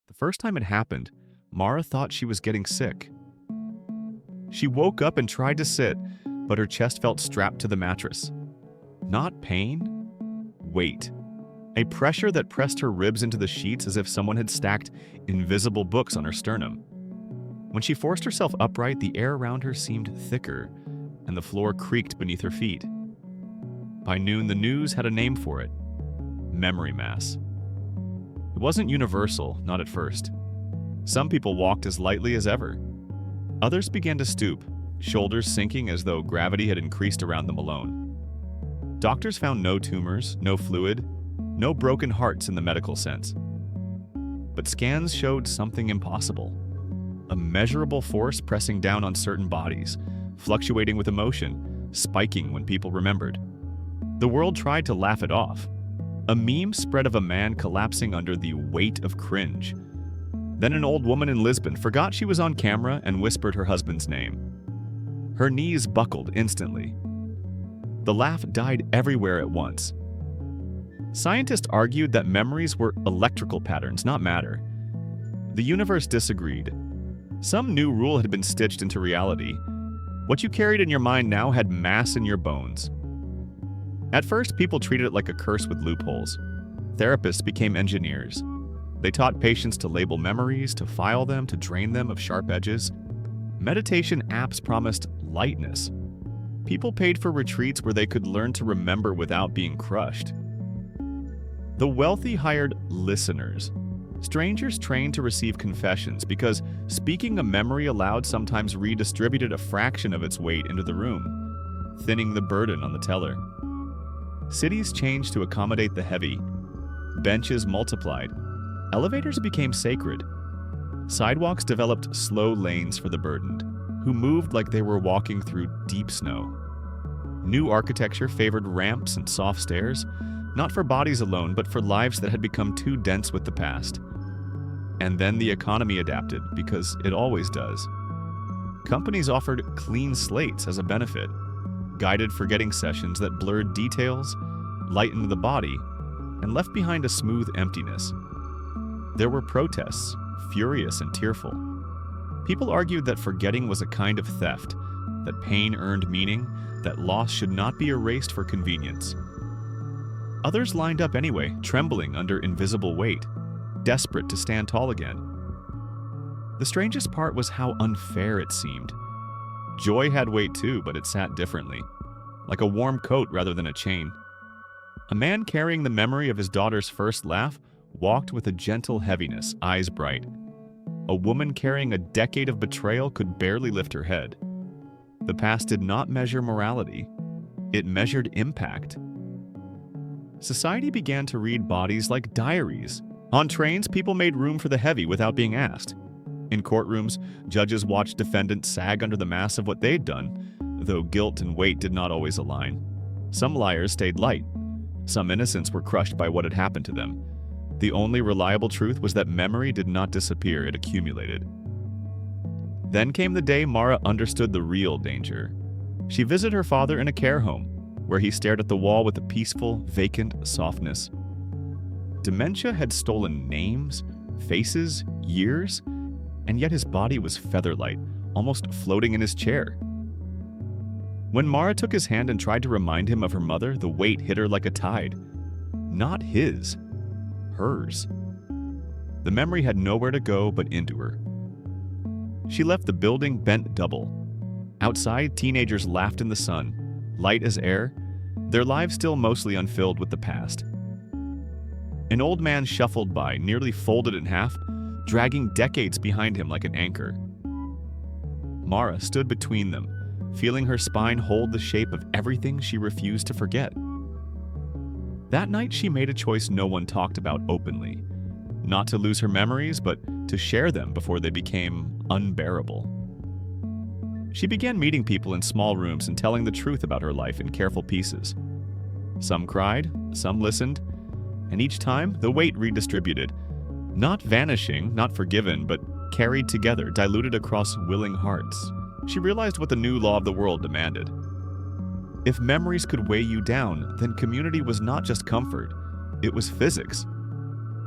The first time it happened, Mara thought she was getting sick. She woke up and tried to sit, but her chest felt strapped to the mattress. Not pain, weight. A pressure that pressed her ribs into the sheets as if someone had stacked invisible books on her sternum. When she forced herself upright, the air around her seemed thicker, and the floor creaked beneath her feet. By noon, the news had a name for it: memory mass. It wasn't universal, not at first. Some people walked as lightly as ever. Others began to stoop, shoulders sinking as though gravity had increased around them alone. Doctors found no tumors, no fluid, no broken hearts in the medical sense. But scans showed something impossible. A measurable force pressing down on certain bodies, fluctuating with emotion, spiking when people remembered. The world tried to laugh it off. A meme spread of a man collapsing under the weight of cringe. Then an old woman in Lisbon forgot she was on camera and whispered her husband's name. Her knees buckled instantly. The laugh died everywhere at once. Scientists argued that memories were electrical patterns, not matter. The universe disagreed. Some new rule had been stitched into reality. What you carried in your mind now had mass in your bones. At first, people treated it like a curse with loopholes. Therapists became engineers. They taught patients to label memories, to file them, to drain them of sharp edges. Meditation apps promised lightness. People paid for retreats where they could learn to remember without being crushed. The wealthy hired listeners. Strangers trained to receive confessions because speaking a memory aloud sometimes redistributed a fraction of its weight into the room, thinning the burden on the teller. Cities changed to accommodate the heavy. Benches multiplied. Elevators became sacred. Sidewalks developed slow lanes for the burdened, who moved like they were walking through deep snow. New architecture favored ramps and soft stairs, not for bodies alone, but for lives that had become too dense with the past. And then the economy adapted, because it always does. Companies offered clean slates as a benefit, guided forgetting sessions that blurred details, lightened the body, and left behind a smooth emptiness. There were protests, furious and tearful. People argued that forgetting was a kind of theft, that pain earned meaning, that loss should not be erased for convenience. Others lined up anyway, trembling under invisible weight, desperate to stand tall again. The strangest part was how unfair it seemed. Joy had weight too, but it sat differently, like a warm coat rather than a chain. A man carrying the memory of his daughter's first laugh walked with a gentle heaviness, eyes bright. A woman carrying a decade of betrayal could barely lift her head. The past did not measure morality. It measured impact. Society began to read bodies like diaries. On trains, people made room for the heavy without being asked. In courtrooms, judges watched defendants sag under the mass of what they'd done, though guilt and weight did not always align. Some liars stayed light. Some innocents were crushed by what had happened to them. The only reliable truth was that memory did not disappear, it accumulated. Then came the day Mara understood the real danger. She visited her father in a care home, where he stared at the wall with a peaceful, vacant softness. Dementia had stolen names, faces, years, and yet his body was feather-light, almost floating in his chair. When Mara took his hand and tried to remind him of her mother, the weight hit her like a tide. Not his, hers. The memory had nowhere to go but into her. She left the building bent double. Outside, teenagers laughed in the sun, light as air, their lives still mostly unfilled with the past. An old man shuffled by, nearly folded in half, dragging decades behind him like an anchor. Mara stood between them, feeling her spine hold the shape of everything she refused to forget. That night, she made a choice no one talked about openly. Not to lose her memories, but to share them before they became unbearable. She began meeting people in small rooms and telling the truth about her life in careful pieces. Some cried, some listened, and each time the weight redistributed. Not vanishing, not forgiven, but carried together, diluted across willing hearts. She realized what the new law of the world demanded. If memories could weigh you down, then community was not just comfort, it was physics.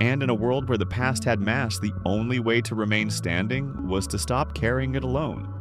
And in a world where the past had mass, the only way to remain standing was to stop carrying it alone.